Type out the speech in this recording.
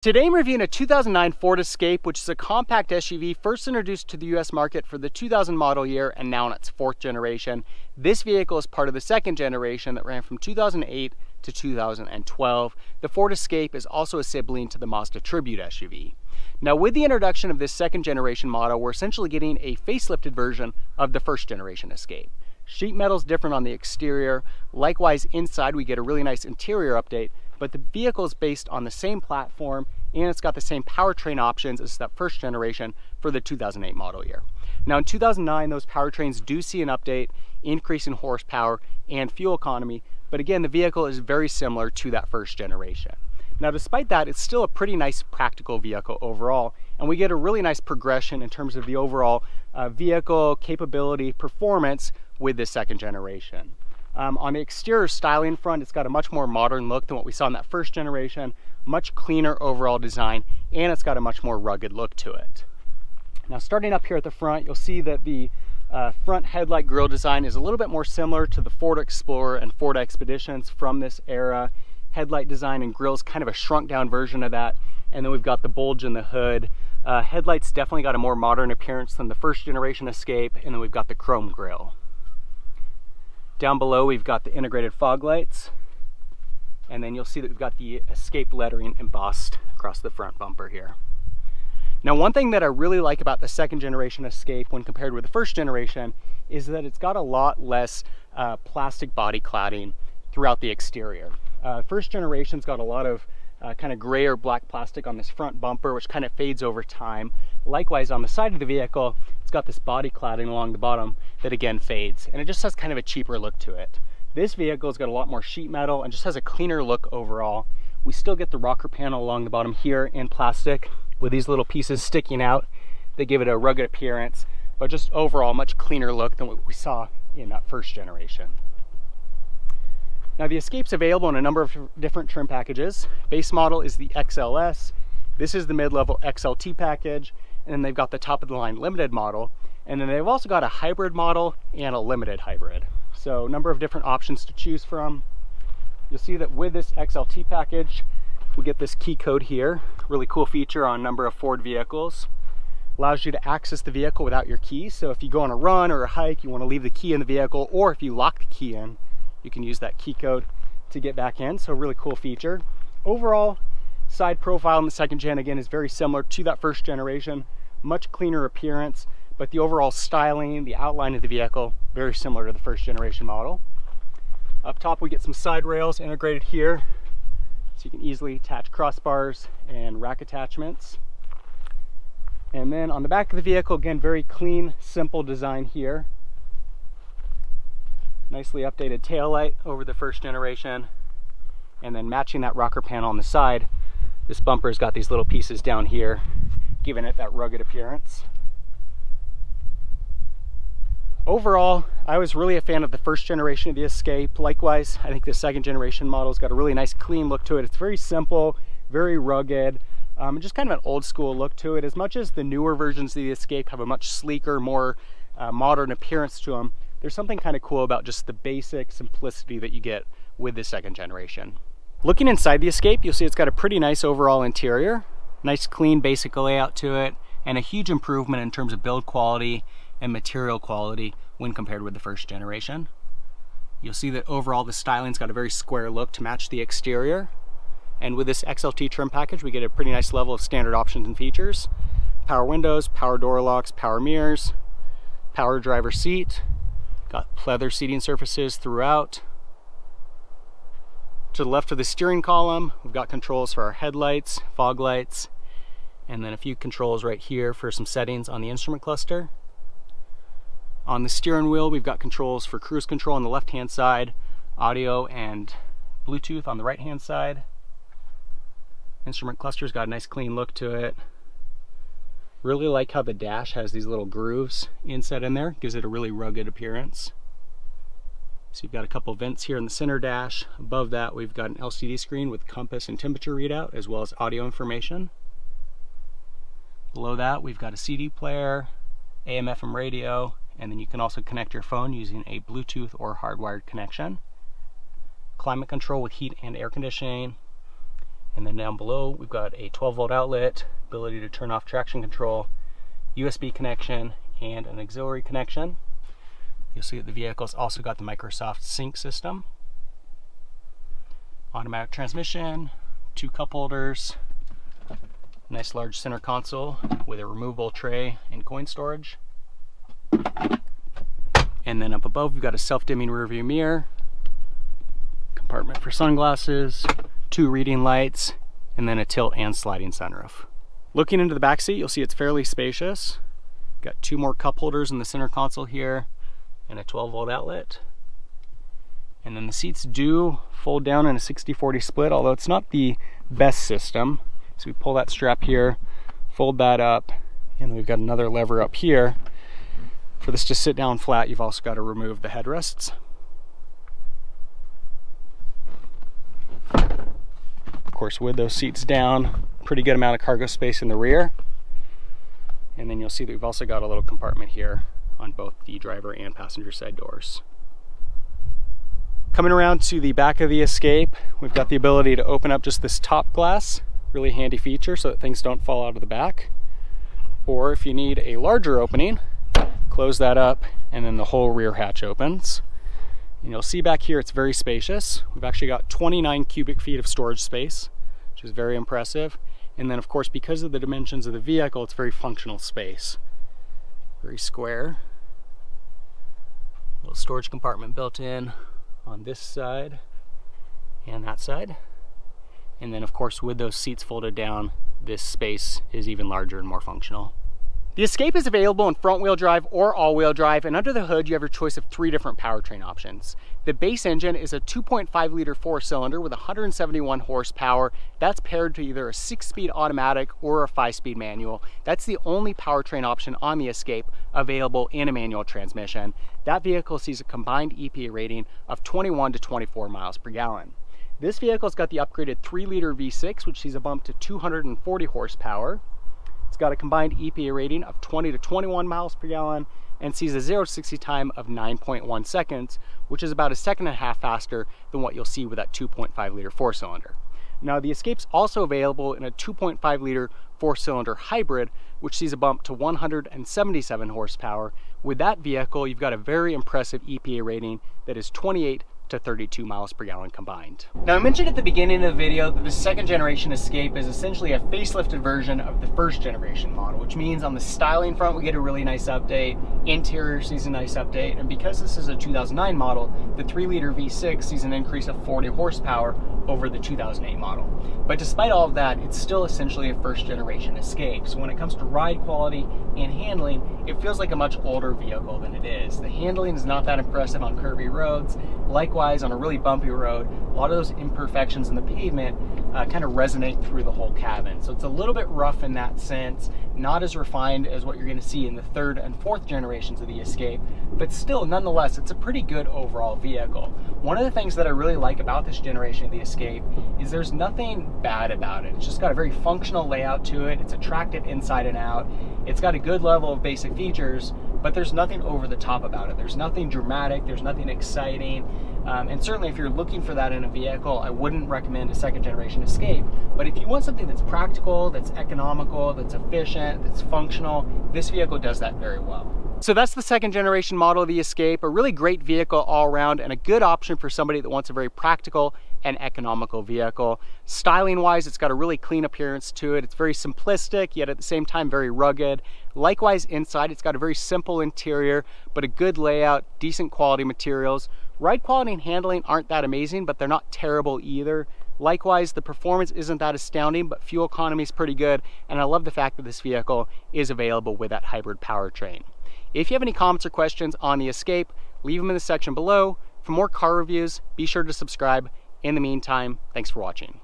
Today I'm reviewing a 2009 Ford Escape, which is a compact SUV first introduced to the US market for the 2000 model year and now in its fourth generation. This vehicle is part of the second generation that ran from 2008 to 2012. The Ford Escape is also a sibling to the Mazda Tribute SUV. Now, with the introduction of this second generation model, we're essentially getting a facelifted version of the first generation Escape. Sheet metal's different on the exterior. Likewise, inside we get a really nice interior update, but the vehicle is based on the same platform and it's got the same powertrain options as that first generation for the 2008 model year. Now in 2009, those powertrains do see an update, increase in horsepower and fuel economy, but again, the vehicle is very similar to that first generation. Now despite that, it's still a pretty nice practical vehicle overall, and we get a really nice progression in terms of the overall vehicle capability performance with this second generation. On the exterior styling front, it's got a much more modern look than what we saw in that first generation, much cleaner overall design, and it's got a much more rugged look to it. Now starting up here at the front, you'll see that the front headlight grille design is a little bit more similar to the Ford Explorer and Ford Expeditions from this era. Headlight design and grille's kind of a shrunk down version of that, and then we've got the bulge in the hood. Headlights definitely got a more modern appearance than the first generation Escape, and then we've got the chrome grille. Down below we've got the integrated fog lights, and then you'll see that we've got the Escape lettering embossed across the front bumper here. Now one thing that I really like about the second generation Escape when compared with the first generation is that it's got a lot less plastic body cladding throughout the exterior. First generation's got a lot of kind of gray or black plastic on this front bumper, which kind of fades over time. Likewise, on the side of the vehicle, it's got this body cladding along the bottom that again fades, and it just has kind of a cheaper look to it. This vehicle's got a lot more sheet metal and just has a cleaner look overall. We still get the rocker panel along the bottom here in plastic with these little pieces sticking out. They give it a rugged appearance, but just overall much cleaner look than what we saw in that first generation. Now the Escape's available in a number of different trim packages. Base model is the XLS. This is the mid-level XLT package, and then they've got the top of the line limited model, and then they've also got a hybrid model and a limited hybrid. So a number of different options to choose from. You'll see that with this XLT package, we get this key code here. Really cool feature on a number of Ford vehicles. Allows you to access the vehicle without your keys. So if you go on a run or a hike, you want to leave the key in the vehicle, or if you lock the key in, you can use that key code to get back in. So a really cool feature. Overall, side profile in the second gen again is very similar to that first generation. Much cleaner appearance, but the overall styling, the outline of the vehicle, very similar to the first generation model. Up top we get some side rails integrated here, so you can easily attach crossbars and rack attachments. And then on the back of the vehicle, again, very clean, simple design here. Nicely updated taillight over the first generation, and then matching that rocker panel on the side, this bumper's got these little pieces down here, giving it that rugged appearance. Overall, I was really a fan of the first generation of the Escape. Likewise, I think the second generation model's got a really nice clean look to it. It's very simple, very rugged, just kind of an old school look to it. As much as the newer versions of the Escape have a much sleeker, more modern appearance to them, there's something kind of cool about just the basic simplicity that you get with the second generation. Looking inside the Escape, you'll see it's got a pretty nice overall interior, nice clean basic layout to it, and a huge improvement in terms of build quality and material quality when compared with the first generation. You'll see that overall the styling's got a very square look to match the exterior, and with this XLT trim package we get a pretty nice level of standard options and features. Power windows, power door locks, power mirrors, power driver seat, got leather seating surfaces throughout. To the left of the steering column, we've got controls for our headlights, fog lights, and then a few controls right here for some settings on the instrument cluster. On the steering wheel, we've got controls for cruise control on the left-hand side, audio and Bluetooth on the right-hand side. Instrument cluster's got a nice clean look to it. Really like how the dash has these little grooves inset in there, gives it a really rugged appearance. So you've got a couple vents here in the center dash. Above that we've got an LCD screen with compass and temperature readout as well as audio information. Below that we've got a CD player, AM/FM radio, and then you can also connect your phone using a Bluetooth or hardwired connection. Climate control with heat and air conditioning, And then down below, we've got a 12-volt outlet, ability to turn off traction control, USB connection, and an auxiliary connection. You'll see that the vehicle's also got the Microsoft Sync system. Automatic transmission, 2 cup holders, nice large center console with a removable tray and coin storage. And then up above, we've got a self-dimming rear view mirror, compartment for sunglasses, 2 reading lights, and then a tilt and sliding sunroof. Looking into the back seat, you'll see it's fairly spacious. Got 2 more cup holders in the center console here and a 12-volt outlet. And then the seats do fold down in a 60-40 split, although it's not the best system. So we pull that strap here, fold that up, and we've got another lever up here. For this to sit down flat, you've also got to remove the headrests. Of course, with those seats down, pretty good amount of cargo space in the rear. And then you'll see that we've also got a little compartment here on both the driver and passenger side doors. Coming around to the back of the Escape, we've got the ability to open up just this top glass, really handy feature so that things don't fall out of the back. Or if you need a larger opening, close that up and then the whole rear hatch opens. And you'll see back here it's very spacious. We've actually got 29 cubic feet of storage space, which is very impressive. And then of course, because of the dimensions of the vehicle, it's very functional space. Very square. Little storage compartment built in on this side and that side. And then of course, with those seats folded down, this space is even larger and more functional. The Escape is available in front-wheel drive or all-wheel drive, and under the hood you have your choice of 3 different powertrain options. The base engine is a 2.5-liter 4-cylinder with 171 horsepower. That's paired to either a 6-speed automatic or a 5-speed manual. That's the only powertrain option on the Escape available in a manual transmission. That vehicle sees a combined EPA rating of 21 to 24 miles per gallon. This vehicle's got the upgraded 3-liter V6, which sees a bump to 240 horsepower. It's got a combined EPA rating of 20 to 21 miles per gallon and sees a 0 to 60 time of 9.1 seconds, which is about 1.5 seconds faster than what you'll see with that 2.5-liter 4-cylinder. Now, the Escape's also available in a 2.5-liter 4-cylinder hybrid, which sees a bump to 177 horsepower. With that vehicle, you've got a very impressive EPA rating that is 28 to 32 miles per gallon combined. Now, I mentioned at the beginning of the video that the 2nd generation Escape is essentially a facelifted version of the 1st generation model, which means on the styling front we get a really nice update, interior sees a nice update, and because this is a 2009 model, the 3-liter V6 sees an increase of 40 horsepower over the 2008 model. But despite all of that, it's still essentially a 1st generation Escape. So when it comes to ride quality and handling, it feels like a much older vehicle than it is. The handling is not that impressive on curvy roads. Likewise, on a really bumpy road, a lot of those imperfections in the pavement kind of resonate through the whole cabin. So it's a little bit rough in that sense, not as refined as what you're going to see in the 3rd and 4th generations of the Escape, but still, nonetheless, it's a pretty good overall vehicle. One of the things that I really like about this generation of the Escape is there's nothing bad about it. It's just got a very functional layout to it. It's attractive inside and out. It's got a good level of basic features, but there's nothing over the top about it. There's nothing dramatic, there's nothing exciting. And certainly if you're looking for that in a vehicle, I wouldn't recommend a 2nd generation Escape. But if you want something that's practical, that's economical, that's efficient, that's functional, this vehicle does that very well. So that's the 2nd generation model of the Escape, a really great vehicle all around and a good option for somebody that wants a very practical and economical vehicle. Styling wise, it's got a really clean appearance to it. It's very simplistic, yet at the same time very rugged. Likewise inside, it's got a very simple interior, but a good layout, decent quality materials. Ride quality and handling aren't that amazing, but they're not terrible either. Likewise, the performance isn't that astounding, but fuel economy is pretty good, and I love the fact that this vehicle is available with that hybrid powertrain. If you have any comments or questions on the Escape, leave them in the section below. For more car reviews, be sure to subscribe. In the meantime, thanks for watching.